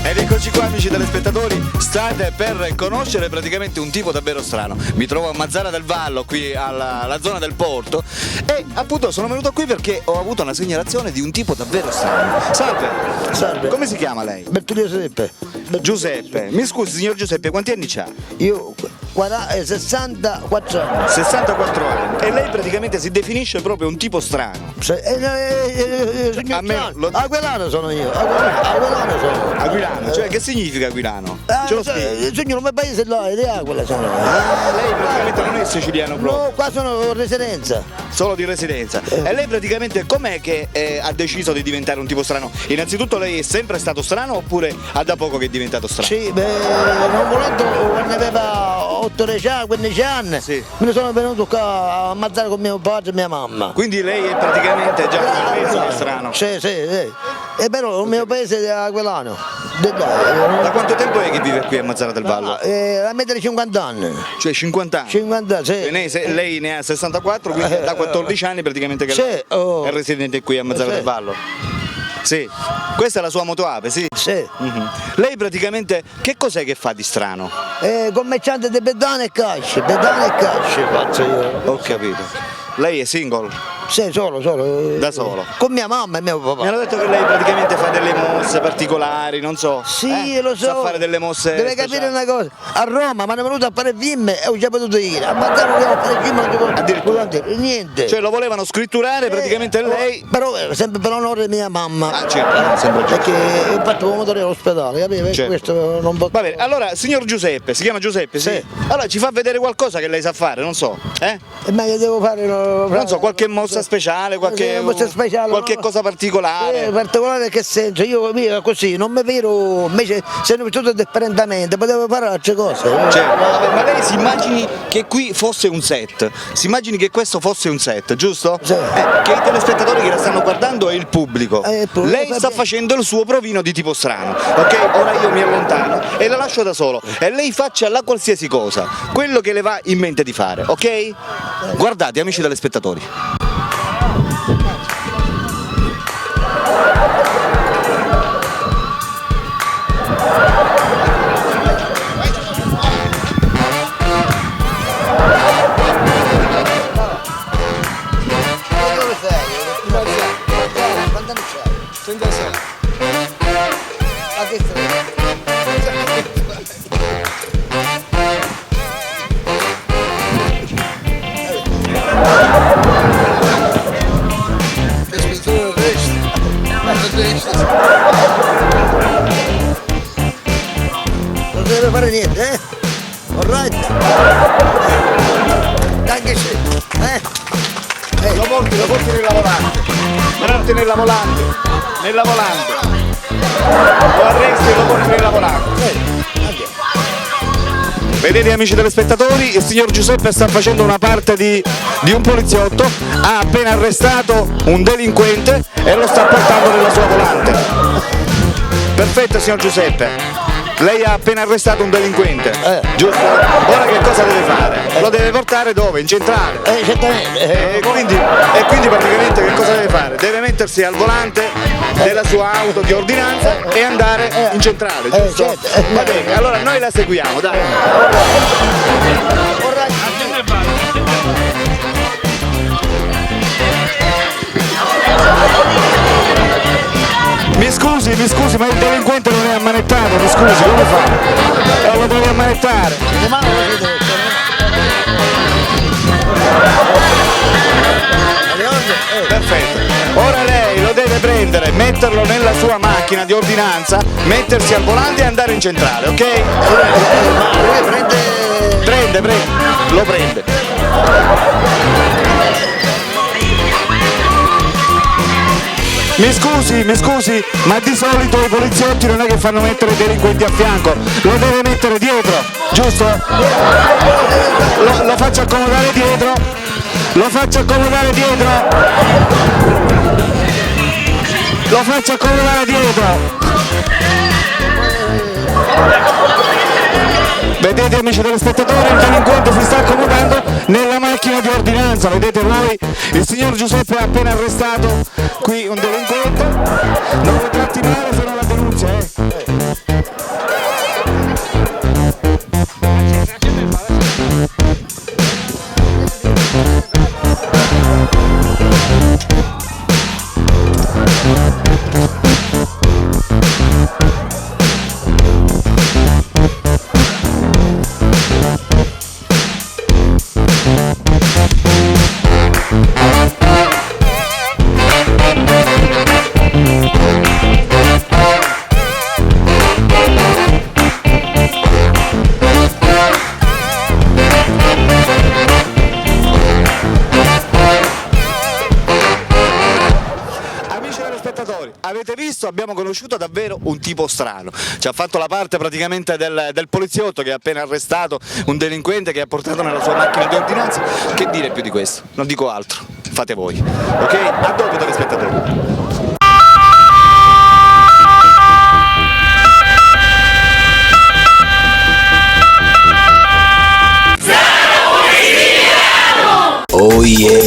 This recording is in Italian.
Eccoci qua amici telespettatori, state per conoscere praticamente un tipo davvero strano. Mi trovo a Mazara del Vallo, qui alla zona del porto, e appunto sono venuto qui perché ho avuto una segnalazione di un tipo davvero strano. Salve! Salve. Come si chiama lei? Bertolino Giuseppe. Giuseppe. Mi scusi signor Giuseppe, quanti anni ha? Io 64 anni. 64 anni. E lei praticamente si definisce proprio un tipo strano. Signor A me lo- Aquilano sono io. Aquilano sono. Aquilano, cioè che significa aquilano? Ce lo spieghi? Il signor mio paese là, è di Aquila sono. Lei praticamente non è siciliano proprio, No, qua sono residenza. solo di residenza. E lei praticamente com'è che ha deciso di diventare un tipo strano? Innanzitutto lei è sempre stato strano oppure ha da poco che è diventato strano? Sì, non volendo quando aveva 8-10 anni, 15 anni, Sì. me ne sono venuto qua a ammazzare con mio padre e mia mamma. Quindi lei è praticamente già un pezzo di strano. Sì, sì, sì. E però il mio paese è Aquilano. Da quanto tempo è che vive qui a Mazara del Vallo? A mettere 50 anni. Cioè 50 anni? 50, sì. Lei ne ha 64, quindi da 14 anni praticamente che Sì, oh. è residente qui a Mazara Sì. del Vallo. Sì, questa è la sua motoape, sì? Sì. Mhm. Lei praticamente che cos'è che fa di strano? Commerciante di bedane e casce faccio io. Ho capito. Lei è single? Sì, solo. Da solo? Con mia mamma e mio papà. Mi hanno detto che lei praticamente fa delle mosse particolari, non so. Sì, lo so. Sa fare delle mosse Deve speciali. capire una cosa. A Roma mi hanno venuto a fare film e ho già potuto dire. A Mazzara volevo fare film Addirittura. niente. Cioè lo volevano scritturare praticamente lei. Però sempre per onore di mia mamma. Ah, certo, sempre Perché ho fatto come motore all'ospedale, capivi? Certo. Questo non può. Va bene, allora signor Giuseppe, si chiama Giuseppe? Sì. Sì. Allora ci fa vedere qualcosa che lei sa fare, non so. Ma che devo fare? Non so, qualche mossa speciale, mossa speciale, qualche no. cosa particolare. Particolare in che senso? Io così, non mi vero, invece se ne tutto differentemente, potevo fare altre cose. Certo. Vabbè, ma lei si immagini che qui fosse un set, si immagini che questo fosse un set, giusto? Sì. Che i telespettatori che la stanno guardando è il pubblico. Il pubblico, Lei sta vabbè. facendo il suo provino di tipo strano, ok? Ora io mi allontano e la lascio da solo e lei faccia la qualsiasi cosa, quello che le va in mente di fare, ok? Guardate amici telespettatori. Dove sei? Quanti anni c'hai? 36. A che stai? Che spintura resti. Non deve fare niente, eh? Alright? Anche se, Lo porti nella volante. porti nella volante, lo arresti e lo porti nella volante. Vedete amici telespettatori, il signor Giuseppe sta facendo una parte di un poliziotto, ha appena arrestato un delinquente e lo sta portando nella sua volante. Perfetto signor Giuseppe. Lei ha appena arrestato un delinquente, giusto? Ora che cosa deve fare? Lo deve portare dove? In centrale. Certamente. E quindi praticamente che cosa deve fare? Deve mettersi al volante della sua auto di ordinanza e andare in centrale, giusto? Certo. Va bene, allora noi la seguiamo, dai. Mi scusi, ma il delinquente non è ammanettato, mi scusi, come fa? Lo deve ammanettare. Perfetto. Ora lei lo deve prendere, metterlo nella sua macchina di ordinanza, mettersi al volante e andare in centrale, ok? Prende, lo prende. Mi scusi, ma di solito i poliziotti non è che fanno mettere i delinquenti a fianco, lo deve mettere dietro, giusto? Lo faccio accomodare dietro. Lo faccio accomodare dietro. Vedete amici telespettatori, il delinquente si sta accomodando nella macchina di ordinanza, vedete voi? Il signor Giuseppe ha appena arrestato qui un delinquente, non lo tratti male se non la denuncia, Avete visto? Abbiamo conosciuto davvero un tipo strano, ci ha fatto la parte praticamente del poliziotto che ha appena arrestato un delinquente che ha portato nella sua macchina di ordinanza. Che dire più di questo? Non dico altro, fate voi, ok? A dopo telespettatori. Oh yeah.